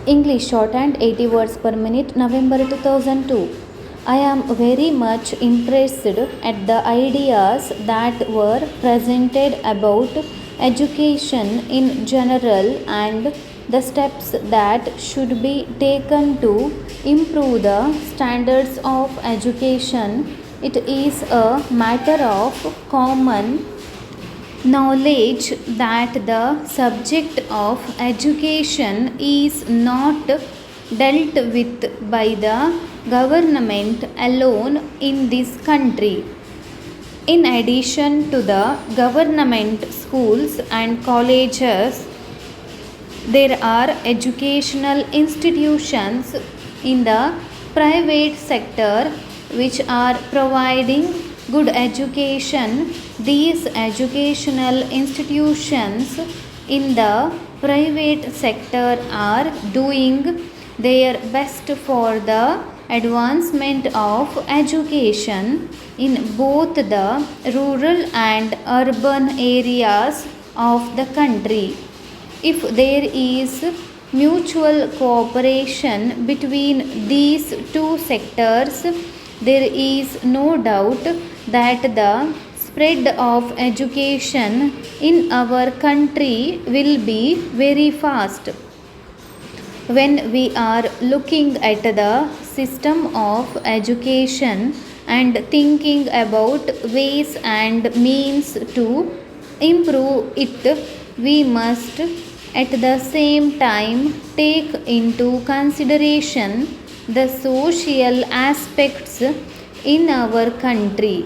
English Shorthand 80 words per minute, November 2002. I am very much impressed at the ideas that were presented about education in general and the steps that should be taken to improve the standards of education. It is a matter of common knowledge that the subject of education is not dealt with by the government alone in this country. In addition to the government schools and colleges, there are educational institutions in the private sector which are providing good education. These educational institutions in the private sector are doing their best for the advancement of education in both the rural and urban areas of the country. If there is mutual cooperation between these two sectors, there is no doubt that the spread of education in our country will be very fast. When we are looking at the system of education and thinking about ways and means to improve it, we must at the same time take into consideration the social aspects in our country.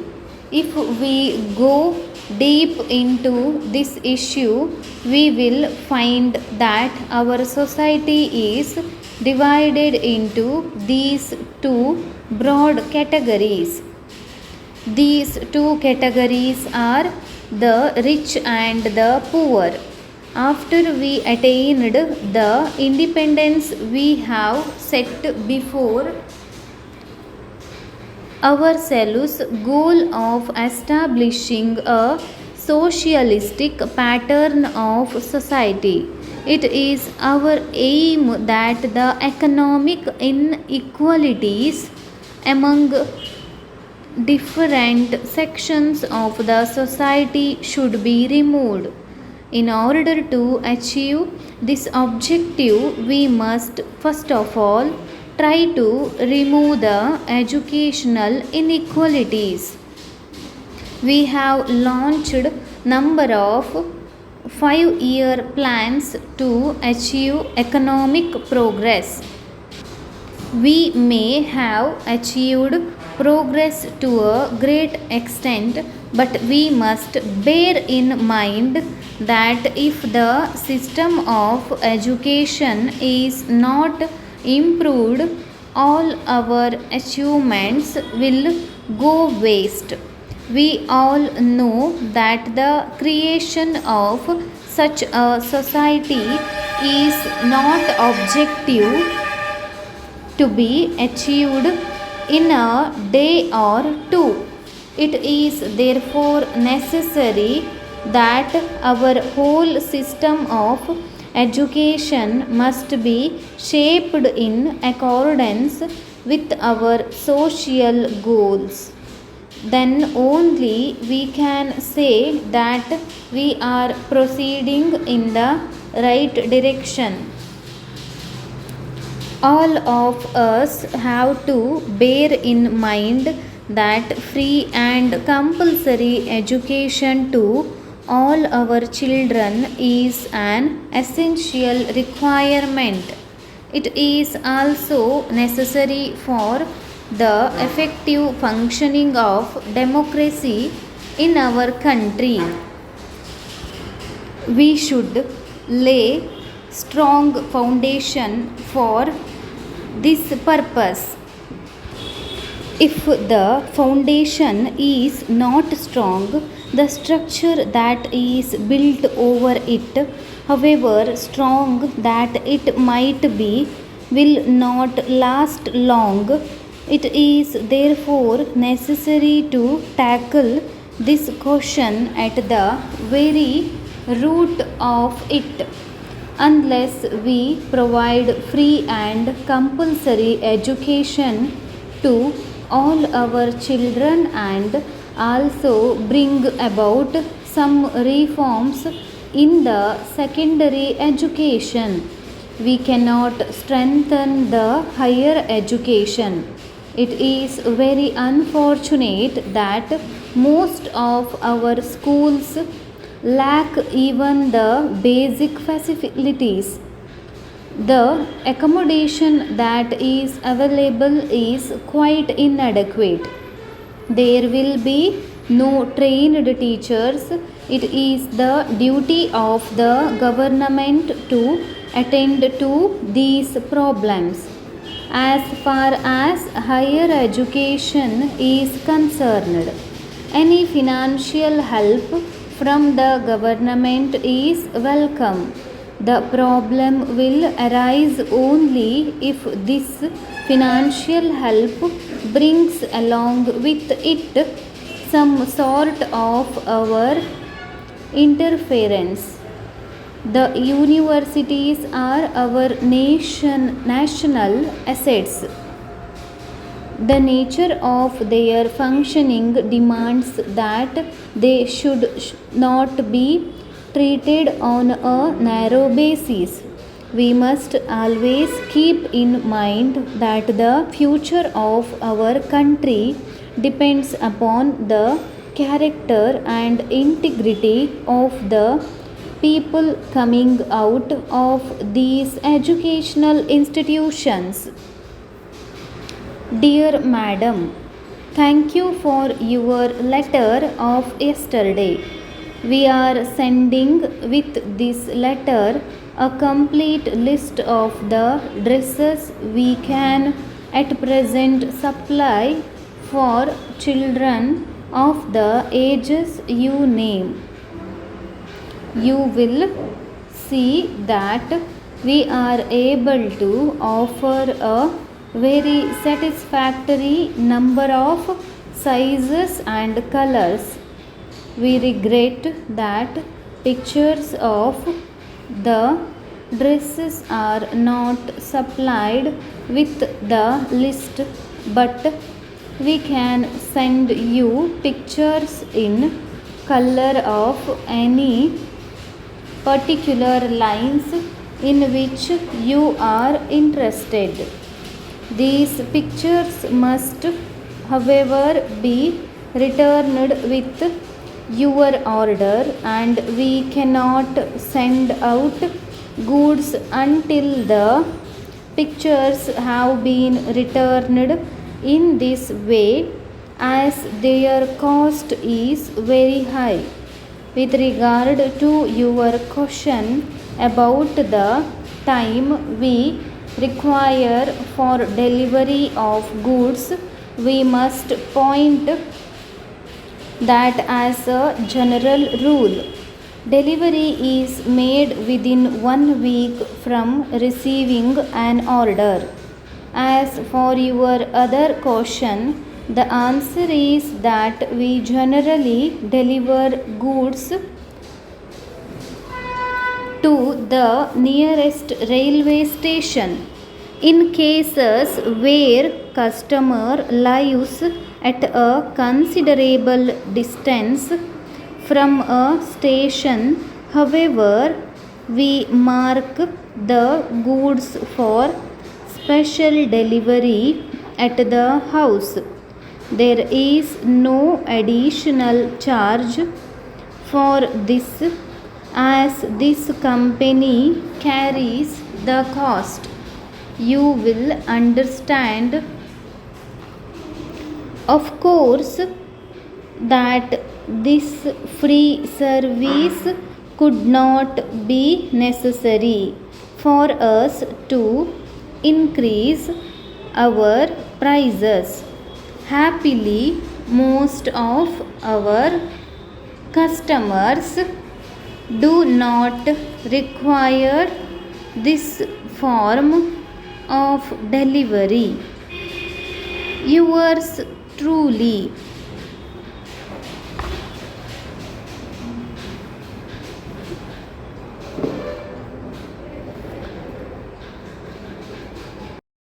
If we go deep into this issue, we will find that our society is divided into these two broad categories. These two categories are the rich and the poor. After we attained the independence we have set before ourselves goal of establishing a socialistic pattern of society. It is our aim that the economic inequalities among different sections of the society should be removed. In order to achieve this objective, we must first of all try to remove the educational inequalities. We have launched number of 5-year plans to achieve economic progress. We may have achieved progress to a great extent, but we must bear in mind that if the system of education is not improved, all our achievements will go waste. We all know that the creation of such a society is not objective to be achieved in a day or two. It is therefore necessary that our whole system of education must be shaped in accordance with our social goals. Then only we can say that we are proceeding in the right direction. All of us have to bear in mind that free and compulsory education to all our children is an essential requirement. It is also necessary for the effective functioning of democracy in our country. We should lay strong foundation for this purpose. If the foundation is not strong, the structure that is built over it, however strong that it might be, will not last long. It is therefore necessary to tackle this question at the very root of it. unless we provide free and compulsory education to all our children and also bring about some reforms in the secondary education. We cannot strengthen the higher education. It is very unfortunate that most of our schools lack even the basic facilities. The accommodation that is available is quite inadequate. There will be no trained teachers. It is the duty of the government to attend to these problems. As far as higher education is concerned, any financial help from the government is welcome. The problem will arise only if this financial help brings along with it some sort of our interference. The universities are our national assets. The nature of their functioning demands that they should not be treated on a narrow basis. We must always keep in mind that the future of our country depends upon the character and integrity of the people coming out of these educational institutions. Dear Madam, thank you for your letter of yesterday. We are sending with this letter a complete list of the dresses we can at present supply for children of the ages you name. You will see that we are able to offer a very satisfactory number of sizes and colors. We regret that pictures of the dresses are not supplied with the list, but we can send you pictures in color of any particular lines in which you are interested. These pictures must, however, be returned with your order, and we cannot send out goods until the pictures have been returned in this way, as their cost is very high. With regard to your question about the time we require for delivery of goods, we must point that as a general rule, delivery is made within 1 week from receiving an order. As for your other question, the answer is that we generally deliver goods to the nearest railway station. In cases where customer lives at a considerable distance from a station, however, we mark the goods for special delivery at the house. There is no additional charge for this, as this company carries the cost. You will understand, of course, that this free service could not be necessary for us to increase our prices. Happily, most of our customers do not require this form of delivery. Yours truly,